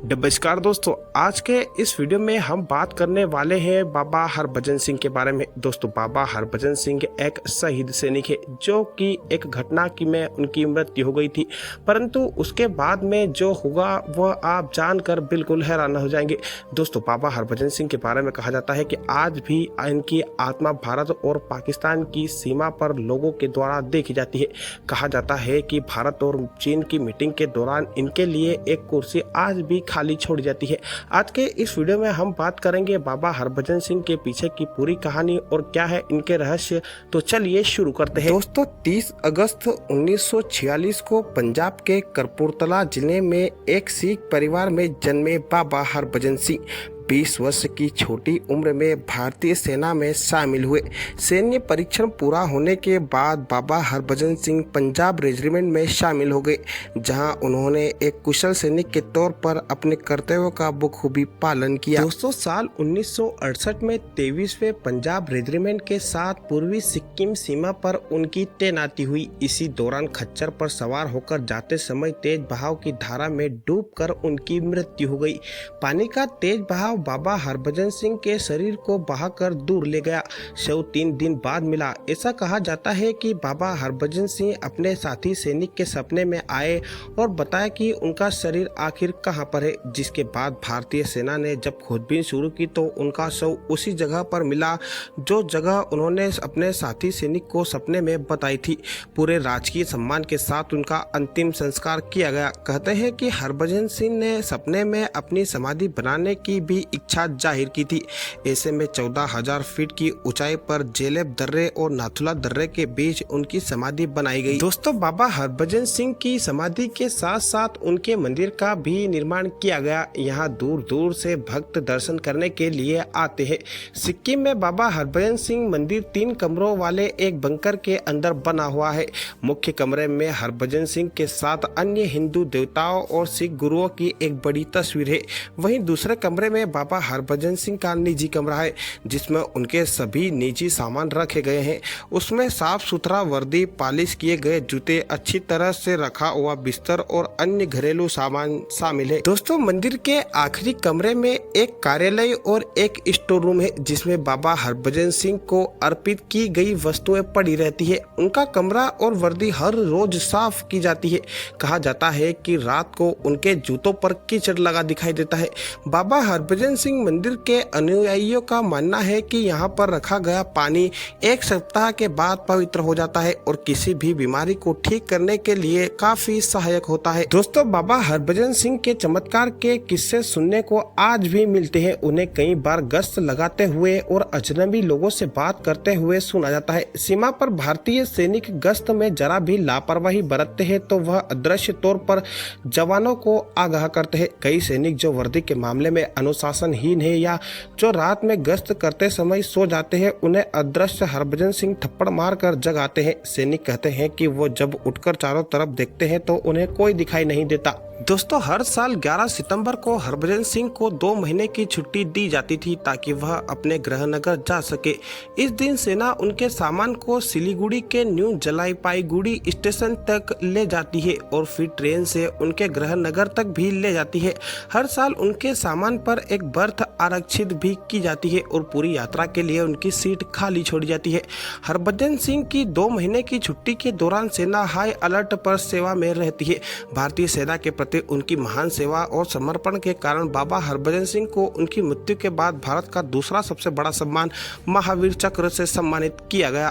नमस्कार दोस्तों, आज के इस वीडियो में हम बात करने वाले हैं बाबा हरभजन सिंह के बारे में। दोस्तों, बाबा हरभजन सिंह एक शहीद सैनिक है जो कि एक घटना की में उनकी मृत्यु हो गई थी, परंतु उसके बाद में जो हुआ वह आप जानकर बिल्कुल हैरान हो जाएंगे। दोस्तों, बाबा हरभजन सिंह के बारे में कहा जाता है कि आज भी इनकी आत्मा भारत और पाकिस्तान की सीमा पर लोगों के द्वारा देखी जाती है। कहा जाता है कि भारत और चीन की मीटिंग के दौरान इनके लिए एक कुर्सी आज भी खाली छोड़ी जाती है। आज के इस वीडियो में हम बात करेंगे बाबा हरभजन सिंह के पीछे की पूरी कहानी और क्या है इनके रहस्य। तो चलिए शुरू करते हैं। दोस्तों, 30 अगस्त 1946 को पंजाब के कपूरथला जिले में एक सिख परिवार में जन्मे बाबा हरभजन सिंह 20 वर्ष की छोटी उम्र में भारतीय सेना में शामिल हुए। सैन्य परीक्षण पूरा होने के बाद बाबा हरभजन सिंह पंजाब रेजिमेंट में शामिल हो गए, जहां उन्होंने एक कुशल सैनिक के तौर पर अपने कर्तव्यों का बखूबी पालन किया। दोस्तों, साल 1968 में 23वें पंजाब रेजिमेंट के साथ पूर्वी सिक्किम सीमा पर उनकी तैनाती हुई। इसी दौरान खच्चर पर सवार होकर जाते समय तेज बहाव की धारा में डूबकर उनकी मृत्यु हो गई। पानी का तेज बहाव बाबा हरभजन सिंह के शरीर को बहाकर दूर ले गया। शव 3 दिन बाद मिला। ऐसा कहा जाता है कि बाबा हरभजन सिंह अपने साथी सैनिक के सपने में आए और बताया कि उनका शरीर आखिर कहां पर है। जिसके बाद भारतीय सेना ने जब खोजबीन शुरू की तो उनका शव उसी जगह पर मिला जो जगह उन्होंने अपने साथी सैनिक को सपने में बताई थी। पूरे राजकीय सम्मान के साथ उनका अंतिम संस्कार किया गया। कहते हैं कि हरभजन सिंह ने सपने में अपनी समाधि बनाने की भी इच्छा जाहिर की थी। ऐसे में 14,000 फीट की ऊंचाई पर जेलेब दर्रे और नाथुला दर्रे के बीच उनकी समाधि बनाई गई। दोस्तों, बाबा हरभजन सिंह की समाधि के साथ साथ उनके मंदिर का भी निर्माण किया गया। यहाँ दूर दूर से भक्त दर्शन करने के लिए आते हैं। सिक्किम में बाबा हरभजन सिंह मंदिर 3 कमरों वाले एक बंकर के अंदर बना हुआ है। मुख्य कमरे में हरभजन सिंह के साथ अन्य हिंदू देवताओं और सिख गुरुओं की एक बड़ी तस्वीर है। वहीं दूसरे कमरे में बाबा हरभजन सिंह का निजी कमरा है, जिसमें उनके सभी निजी सामान रखे गए हैं। उसमें साफ सुथरा वर्दी, पॉलिश किए गए जूते, अच्छी तरह से रखा हुआ बिस्तर और अन्य घरेलू सामान शामिल है। दोस्तों, मंदिर के आखिरी कमरे में एक कार्यालय और एक स्टोर रूम है, जिसमें बाबा हरभजन सिंह को अर्पित की गई वस्तुएं पड़ी रहती है। उनका कमरा और वर्दी हर रोज साफ की जाती है। कहा जाता है कि रात को उनके जूतों पर कीचड़ लगा दिखाई देता है। बाबा हरभजन सिंह मंदिर के अनुयायियों का मानना है कि यहाँ पर रखा गया पानी 1 सप्ताह के बाद पवित्र हो जाता है और किसी भी बीमारी को ठीक करने के लिए काफी सहायक होता है। दोस्तों, बाबा हरभजन सिंह के चमत्कार के किस्से सुनने को आज भी मिलते हैं। उन्हें कई बार गश्त लगाते हुए और अजनबी लोगों से बात करते हुए सुना जाता है। सीमा पर भारतीय सैनिक गश्त में जरा भी लापरवाही बरतते हैं तो वह अदृश्य तौर पर जवानों को आगाह करते हैं। कई सैनिक जो वर्दी के मामले में अनुशासनहीन है या जो रात में गश्त करते समय सो जाते हैं, उन्हें अदृश्य हरभजन सिंह थप्पड़ मारकर जगाते हैं। सैनिक कहते हैं कि वो जब उठकर चारों तरफ देखते हैं तो उन्हें कोई दिखाई नहीं देता। दोस्तों, हर साल 11 सितंबर को हरभजन सिंह को 2 महीने की छुट्टी दी जाती थी ताकि वह अपने गृहनगर जा सके। इस दिन सेना उनके सामान को सिलीगुड़ी के न्यू जलपाईगुड़ी स्टेशन तक ले जाती है और फिर ट्रेन से उनके गृहनगर तक भी ले जाती है। हर साल उनके सामान पर एक बर्थ आरक्षित भी की जाती है और पूरी यात्रा के लिए उनकी सीट खाली छोड़ी जाती है। हरभजन सिंह की 2 महीने की छुट्टी के दौरान सेना हाई अलर्ट पर सेवा में रहती है। भारतीय सेना के प्रति उनकी महान सेवा और समर्पण के कारण बाबा हरभजन सिंह को उनकी मृत्यु के बाद भारत का दूसरा सबसे बड़ा सम्मान महावीर चक्र से सम्मानित किया गया।